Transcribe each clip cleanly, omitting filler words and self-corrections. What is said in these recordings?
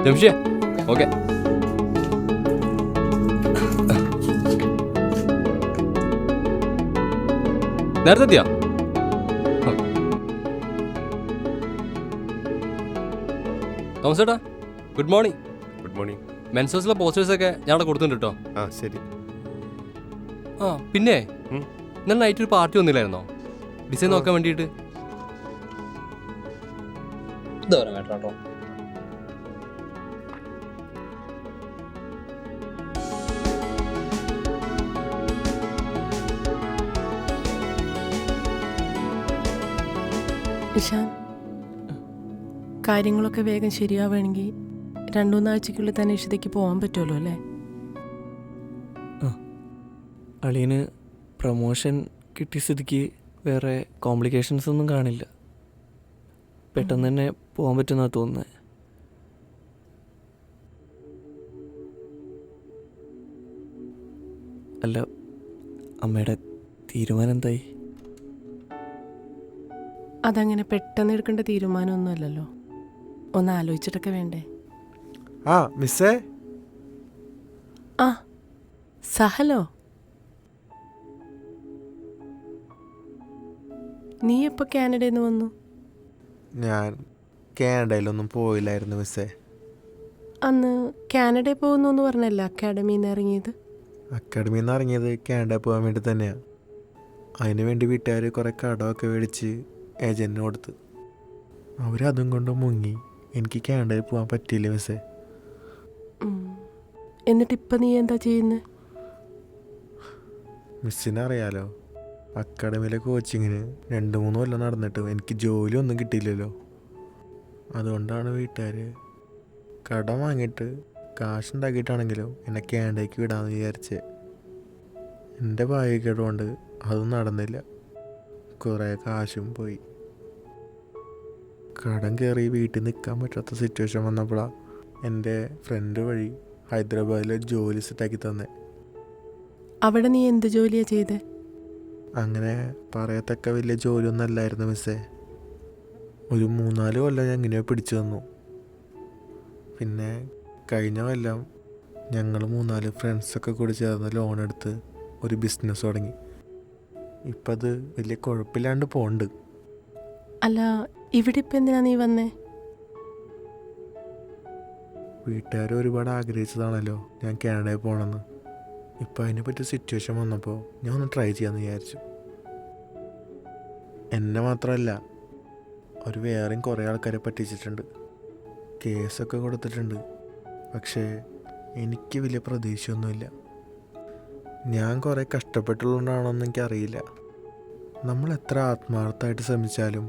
ജംഷിയെ okay. നേരത്തെ എത്തിയാ? Thomas ചേട്ടാ ഗുഡ് മോർണിംഗ്. Good morning. മെൻസസിലെ പോസ്റ്റേഴ്സൊക്കെ ഞാൻ അവിടെ കൊടുത്തിട്ടുണ്ട് കേട്ടോ. ആ ശരി. ആ പിന്നെ ഇന്നലെ നൈറ്റ് ഒരു പാർട്ടി വന്നില്ലായിരുന്നോ ഡിസൈൻ നോക്കാൻ വേണ്ടിയിട്ട്? കേട്ടോ ഇഷാൻ, കാര്യങ്ങളൊക്കെ വേഗം ശരിയാവുകയാണെങ്കിൽ 2-3 ആഴ്ചക്കുള്ളിൽ തന്നെ ഇഷിതയ്ക്ക് പോകാൻ പറ്റുമല്ലോ അല്ലേ? അളിയന് പ്രൊമോഷൻ കിട്ടിയ സ്ഥിതിക്ക് വേറെ കോംപ്ലിക്കേഷൻസ് ഒന്നും കാണില്ല. പെട്ടെന്ന് തന്നെ പോകാൻ പറ്റുമെന്നാണ് തോന്നുന്നത്. അല്ല, അമ്മയുടെ തീരുമാനം എന്തായി? അതങ്ങനെ പെട്ടെന്ന് എടുക്കേണ്ട തീരുമാനമൊന്നുമല്ലല്ലോ, ഒന്ന് ആലോചിച്ചിട്ടൊക്കെ വേണ്ടേ? ആ മിസ്സേ. ആ സഹലോ, നീ എപ്പോൾ കാനഡയിൽ നിന്ന് വന്നു? ഞാൻ കാനഡയിലൊന്നും പോയില്ലായിരുന്നു മിസ്സേ. അന്ന് കാനഡയിൽ പോകുന്നു എന്ന് പറഞ്ഞല്ല അക്കാഡമിയിൽ നിന്ന് ഇറങ്ങിയത്? അക്കാഡമിയിൽ നിന്ന് ഇറങ്ങിയത് കാനഡ പോകാൻ വേണ്ടി തന്നെയാണ്. അതിന് വേണ്ടി വീട്ടുകാർ കുറേ കടമൊക്കെ മേടിച്ച് ഏജൻറ്റിന് കൊടുത്ത് അവരതും കൊണ്ട് മുങ്ങി. എനിക്ക് കാനഡയിൽ പോകാൻ പറ്റിയില്ല മിസ്സേ. എന്നിട്ടിപ്പം നീ എന്താ ചെയ്യുന്നത്? മിസ്സിനെ അറിയാലോ, അക്കാഡമിയിലെ കോച്ചിങ്ങിന് 2-3 കൊല്ലം നടന്നിട്ട് എനിക്ക് ജോലിയൊന്നും കിട്ടിയില്ലല്ലോ. അതുകൊണ്ടാണ് വീട്ടുകാർ കടം വാങ്ങിയിട്ട് കാശുണ്ടാക്കിയിട്ടാണെങ്കിലും എന്നെ കാനഡയ്ക്ക് വിടാമെന്ന് വിചാരിച്ചേ. എൻ്റെ ഭാഗ്യക്കേട് കൊണ്ട് അതും നടന്നില്ല. കുറേ കാശും പോയി. കടം കയറി വീട്ടിൽ നിൽക്കാൻ പറ്റാത്ത സിറ്റുവേഷൻ വന്നപ്പോഴാണ് എൻ്റെ ഫ്രണ്ട് വഴി ഹൈദരാബാദിൽ ജോലി സെറ്റാക്കി തന്നെ. അവിടെ നീ എന്ത് ജോലിയാണ് ചെയ്തേ? അങ്ങനെ പറയത്തക്ക വലിയ ജോലിയൊന്നും അല്ലായിരുന്നു മിസ്സേ. ഒരു 3-4 കൊല്ലം ഞാൻ ഇങ്ങനെയോ പിടിച്ചു തന്നു. പിന്നെ കഴിഞ്ഞ കൊല്ലം ഞങ്ങൾ 3-4 ഫ്രണ്ട്സൊക്കെ കൂടി ചേർന്ന് ലോൺ എടുത്ത് ഒരു ബിസിനസ് തുടങ്ങി. ഇപ്പം അത് വലിയ കുഴപ്പമില്ലാണ്ട് പോകുന്നുണ്ട്. അല്ല, ഇവിടെ ഇപ്പം എന്തിനാ നീ വന്നേ? വീട്ടുകാർ ഒരുപാട് ആഗ്രഹിച്ചതാണല്ലോ ഞാൻ കാനഡയിൽ പോകണമെന്ന്. ഇപ്പം അതിനെ പറ്റിയ സിറ്റുവേഷൻ വന്നപ്പോൾ ഞാൻ ഒന്ന് ട്രൈ ചെയ്യാമെന്ന് വിചാരിച്ചു. എന്നെ മാത്രമല്ല, ഒരു വേറെയും കുറേ ആൾക്കാരെ പറ്റിച്ചിട്ടുണ്ട്. കേസൊക്കെ കൊടുത്തിട്ടുണ്ട്. പക്ഷേ എനിക്ക് വലിയ പ്രതീക്ഷയൊന്നുമില്ല. ഞാൻ കുറേ കഷ്ടപ്പെട്ടുള്ളതുകൊണ്ടാണോന്ന് എനിക്കറിയില്ല. നമ്മൾ എത്ര ആത്മാർത്ഥമായിട്ട് ശ്രമിച്ചാലും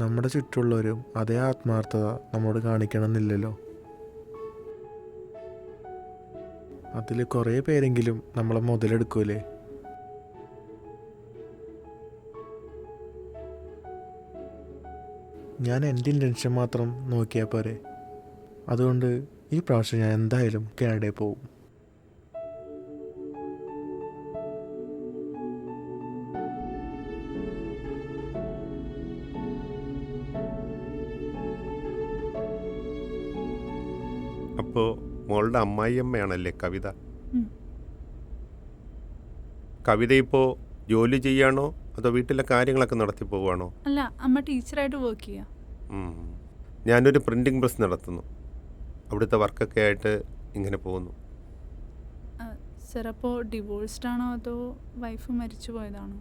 നമ്മുടെ ചുറ്റുമുള്ളവരും അതേ ആത്മാർത്ഥത നമ്മോട് കാണിക്കണമെന്നില്ലല്ലോ. അതിൽ കുറേ പേരെങ്കിലും നമ്മളെ മുതലെടുക്കൂലേ? ഞാൻ എൻ്റെ ഇൻറ്റൻഷൻ മാത്രം നോക്കിയാൽ പോരെ. അതുകൊണ്ട് ഈ പ്രാവശ്യം ഞാൻ എന്തായാലും കാനഡയിൽ പോകും. അപ്പോൾ മോളുടെ അമ്മായിയമ്മയാണല്ലേ കവിത? കവിത ഇപ്പോൾ ജോലി ചെയ്യാണോ അതോ വീട്ടിലെ കാര്യങ്ങളൊക്കെ നടത്തി പോവുകയാണോ? അല്ല, അമ്മ ടീച്ചറായിട്ട് വർക്ക് ചെയ്യാം. ഞാനൊരു പ്രിൻറ്റിംഗ് പ്രസ് നടത്തുന്നു. അവിടുത്തെ വർക്കൊക്കെ ആയിട്ട് ഇങ്ങനെ പോകുന്നു. സർ, അപ്പോൾ ഡിവോഴ്സ്ഡ് ആണോ അതോ വൈഫ് മരിച്ചു പോയതാണോ?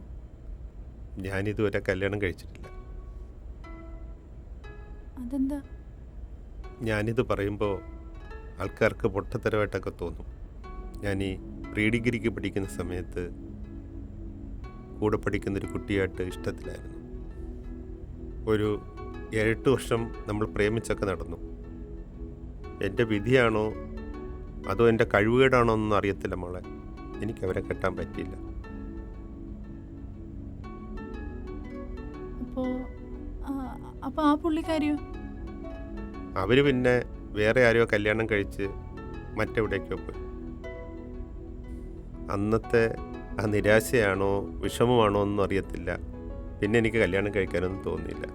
ഞാനിതുവരെ കല്യാണം കഴിച്ചിട്ടില്ല. അതെന്താ? ഞാനിത് പറയുമ്പോൾ ആൾക്കാർക്ക് പൊട്ടത്തരമായിട്ടൊക്കെ തോന്നും. ഞാൻ ഈ പ്രീ ഡിഗ്രിക്ക് പഠിക്കുന്ന സമയത്ത് കൂടെ പഠിക്കുന്നൊരു കുട്ടിയായിട്ട് ഇഷ്ടത്തിലായിരുന്നു. ഒരു 7-8 വർഷം നമ്മൾ പ്രേമിച്ചൊക്കെ നടന്നു. എൻ്റെ വിധിയാണോ അതോ എൻ്റെ കഴിവുകേടാണോ എന്നൊന്നും അറിയത്തില്ല മോളെ. എനിക്കവരെ കെട്ടാൻ പറ്റിയില്ല. അപ്പോൾ ആ പുള്ളിക്കാരിയോ? അവർ പിന്നെ വേറെ ആരെയോ കല്യാണം കഴിച്ച് മറ്റെവിടേക്കോ പോയി. അന്നത്തെ ആ നിരാശയാണോ വിഷമമാണോ ഒന്നും അറിയത്തില്ല. പിന്നെ എനിക്ക് കല്യാണം കഴിക്കാനൊന്നും തോന്നിയില്ല.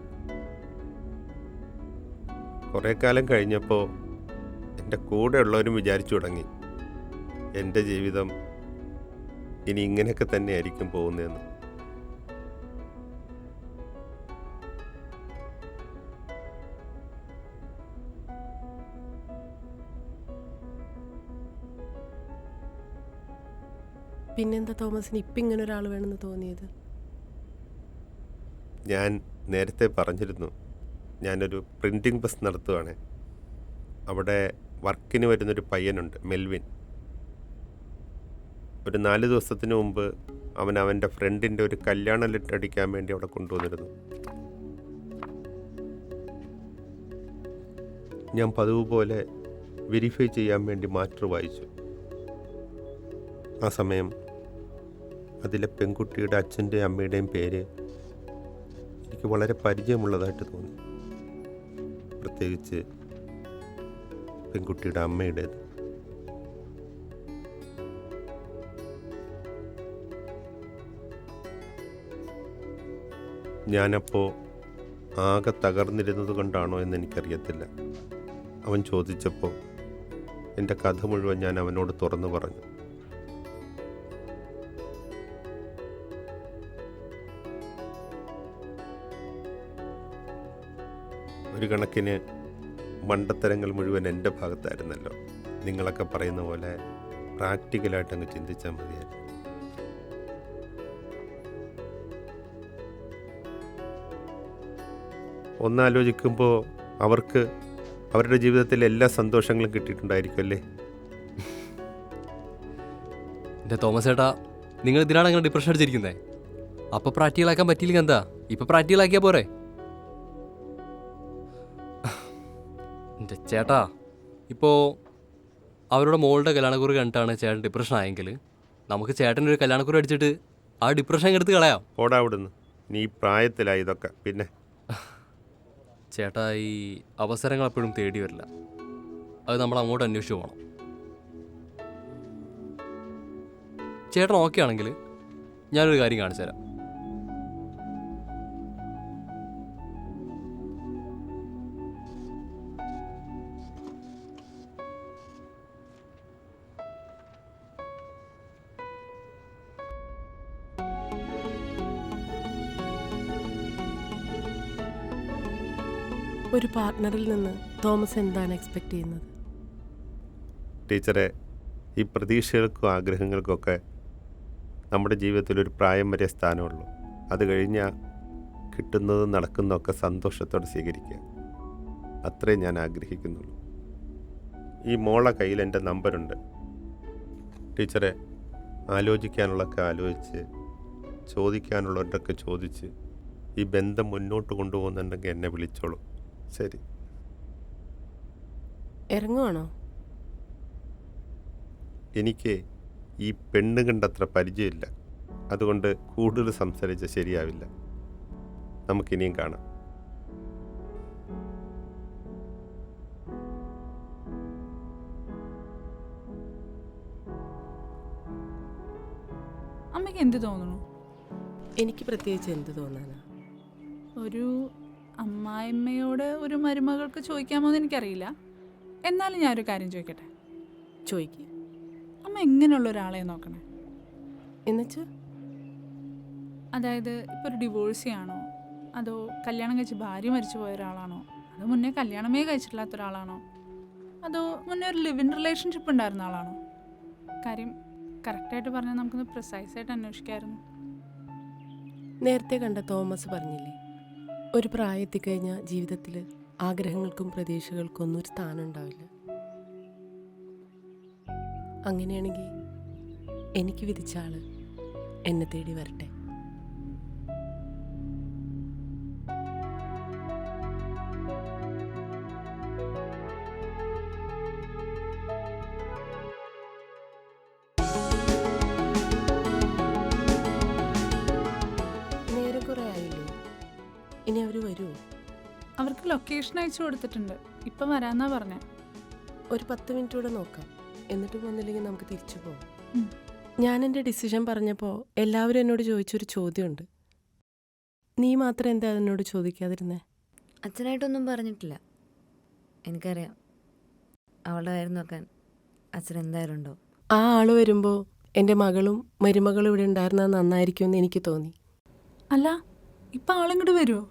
കുറേ കാലം കഴിഞ്ഞപ്പോൾ എൻ്റെ കൂടെയുള്ളവരും വിചാരിച്ചു തുടങ്ങി എൻ്റെ ജീവിതം ഇനി ഇങ്ങനെയൊക്കെ തന്നെയായിരിക്കും പോകുന്നതെന്ന്. പിന്നെന്താ തോമസിന് ഇപ്പം ഇങ്ങനെ ഒരാൾ വേണമെന്ന് തോന്നിയത്? ഞാൻ നേരത്തെ പറഞ്ഞിരുന്നു, ഞാനൊരു പ്രിൻറ്റിംഗ് പ്രസ് നടത്തുവാണ്. അവിടെ വർക്കിന് വരുന്നൊരു പയ്യനുണ്ട്, മെൽവിൻ. ഒരു 4 ദിവസത്തിന് മുമ്പ് അവൻ അവൻ്റെ ഫ്രണ്ടിൻ്റെ ഒരു കല്യാണ ലെറ്റർ അടിക്കാൻ വേണ്ടി അവിടെ കൊണ്ടുവന്നിരുന്നു. ഞാൻ പതിവ് പോലെ വെരിഫൈ ചെയ്യാൻ വേണ്ടി മാറ്റർ വായിച്ചു. ആ സമയം അതിലെ പെൺകുട്ടിയുടെ അച്ഛൻ്റെയും അമ്മയുടെയും പേര് എനിക്ക് വളരെ പരിചയമുള്ളതായിട്ട് തോന്നി, പ്രത്യേകിച്ച് പെൺകുട്ടിയുടെ അമ്മയുടേത്. ഞാനപ്പോൾ ആകെ തകർന്നിരുന്നത് കൊണ്ടാണോ എന്ന് എനിക്കറിയത്തില്ല. അവൻ ചോദിച്ചപ്പോൾ എൻ്റെ കഥ മുഴുവൻ ഞാൻ അവനോട് തുറന്നു പറഞ്ഞു. ഒരു കണക്കിന് മണ്ടത്തരങ്ങൾ മുഴുവൻ എൻ്റെ ഭാഗത്തായിരുന്നല്ലോ. നിങ്ങളൊക്കെ പറയുന്ന പോലെ പ്രാക്ടിക്കലായിട്ട് അങ്ങ് ചിന്തിച്ചാൽ മതിയായിരുന്നു. ഒന്നാലോചിക്കുമ്പോൾ അവർക്ക് അവരുടെ ജീവിതത്തിൽ എല്ലാ സന്തോഷങ്ങളും കിട്ടിയിട്ടുണ്ടായിരിക്കും അല്ലേ? എൻ്റെ തോമസ് ചേട്ടാ, നിങ്ങൾ ഇതിനാണ് അങ്ങനെ ഡിപ്രഷൻ അടിച്ചിരിക്കുന്നത്. അപ്പോൾ പ്രാക്ടിക്കലാക്കാൻ പറ്റിയില്ലെങ്കിൽ എന്താ, ഇപ്പോൾ പ്രാക്ടിക്കലാക്കിയാൽ പോരെ? എൻ്റെ ചേട്ടാ, ഇപ്പോൾ അവരുടെ മോളുടെ കല്യാണക്കുറി കണ്ടിട്ടാണ് ചേട്ടൻ ഡിപ്രഷൻ ആയെങ്കിൽ നമുക്ക് ചേട്ടൻ്റെ ഒരു കല്യാണക്കുറി അടിച്ചിട്ട് ആ ഡിപ്രഷൻ എടുത്ത് കളയാം. ഓടാ അവിടുന്ന്, നീ പ്രായത്തിലായി ഇതൊക്കെ. പിന്നെ ചേട്ടാ, ഈ അവസരങ്ങൾ എപ്പോഴും തേടി വരില്ല, അത് നമ്മൾ അങ്ങോട്ട് അന്വേഷിച്ച് പോകണം. ചേട്ടൻ ഓക്കെ ആണെങ്കിൽ ഞാനൊരു കാര്യം കാണിച്ചു തരാം. ഒരു പാർട്ട്ണറിൽ നിന്ന് തോമസ് എന്താണ് എക്സ്പെക്ട് ചെയ്യുന്നത്? ടീച്ചറെ, ഈ പ്രതീക്ഷകൾക്കും ആഗ്രഹങ്ങൾക്കൊക്കെ നമ്മുടെ ജീവിതത്തിൽ ഒരു പ്രായം വരെ സ്ഥാനമുള്ളൂ. അത് കഴിഞ്ഞാൽ കിട്ടുന്നതും നടക്കുന്നതൊക്കെ സന്തോഷത്തോടെ സ്വീകരിക്കുക. അത്രേ ഞാൻ ആഗ്രഹിക്കുന്നുള്ളൂ. ഈ മോളെ കയ്യിൽ എൻ്റെ നമ്പറുണ്ട്. ടീച്ചറെ, ആലോചിക്കാനുള്ളതൊക്കെ ആലോചിച്ച്, ചോദിക്കാനുള്ളവരൊക്കെ ചോദിച്ച് ഈ ബന്ധം മുന്നോട്ട് കൊണ്ടുപോകുന്നുണ്ടെങ്കിൽ എന്നെ വിളിച്ചോളൂ. ശരി. ഇറങ്ങുവാണോ? എനിക്ക് ഈ പെണ്ണ് കണ്ടത്ര പരിചയമില്ല, അതുകൊണ്ട് കൂടുതൽ സംസാരിച്ച ശരിയാവില്ല. നമുക്കിനിയും കാണാം. അമ്മയ്ക്ക് എന്ത് തോന്നുന്നു? എനിക്ക് പ്രത്യേകിച്ച് എന്ത് തോന്നാനാ? ഒരു അമ്മായിമ്മയോട് ഒരു മരുമകൾക്ക് ചോദിക്കാമോ എന്ന് എനിക്കറിയില്ല. എന്നാലും ഞാനൊരു കാര്യം ചോദിക്കട്ടെ. ചോദിക്കുക. അമ്മ എങ്ങനെയുള്ള ഒരാളെ നോക്കണേ? എന്നുവെച്ചാൽ അതായത് ഇപ്പോൾ ഒരു ഡിവോഴ്സി ആണോ, അതോ കല്യാണം കഴിച്ച് ഭാര്യ മരിച്ചു പോയ ഒരാളാണോ, അതോ മുന്നേ കല്യാണമേ കഴിച്ചിട്ടില്ലാത്ത ഒരാളാണോ, അതോ മുന്നേ ഒരു ലിവ് ഇൻ റിലേഷൻഷിപ്പ് ഉണ്ടായിരുന്ന ആളാണോ? കാര്യം കറക്റ്റായിട്ട് പറഞ്ഞാൽ നമുക്കൊന്ന് പ്രിസൈസായിട്ട് അന്വേഷിക്കാമായിരുന്നു. നേരത്തെ കണ്ട തോമസ് പറഞ്ഞില്ലേ, ഒരു പ്രായത്തിക്കഴിഞ്ഞാൽ ജീവിതത്തിൽ ആഗ്രഹങ്ങൾക്കും പ്രതീക്ഷകൾക്കും ഒന്നും ഒരു സ്ഥാനം ഉണ്ടാവില്ല. അങ്ങനെയാണെങ്കിൽ എനിക്ക് വിധിച്ച ആള് എന്നെ തേടി വരട്ടെ. നേരെ കുറെ ആയില്ലേ, ഇനി അവർ വരുമോ? അവർക്ക് ലൊക്കേഷൻ അയച്ചു കൊടുത്തിട്ടുണ്ട്, ഇപ്പം വരാമെന്നാ പറഞ്ഞേ. ഒരു 10 മിനിറ്റ് കൂടെ നോക്കാം, എന്നിട്ടും വന്നില്ലെങ്കിൽ നമുക്ക് തിരിച്ചു പോകാം. ഉം. ഞാൻ എൻ്റെ ഡിസിഷൻ പറഞ്ഞപ്പോൾ എല്ലാവരും എന്നോട് ചോദിച്ചൊരു ചോദ്യമുണ്ട്. നീ മാത്രം എന്താ എന്നോട് ചോദിക്കാതിരുന്നേ? അച്ഛനായിട്ടൊന്നും പറഞ്ഞിട്ടില്ല, എനിക്കറിയാം. അവളുടെ കാര്യം നോക്കാൻ അച്ഛൻ എന്തായാലും ഉണ്ടാവും. ആ ആള് വരുമ്പോൾ എൻ്റെ മകളും മരുമകളും ഇവിടെ ഉണ്ടായിരുന്നത് നന്നായിരിക്കുമെന്ന് എനിക്ക് തോന്നി. അല്ല ഇപ്പം ആളിങ്ങോട്ട് വരുമോ?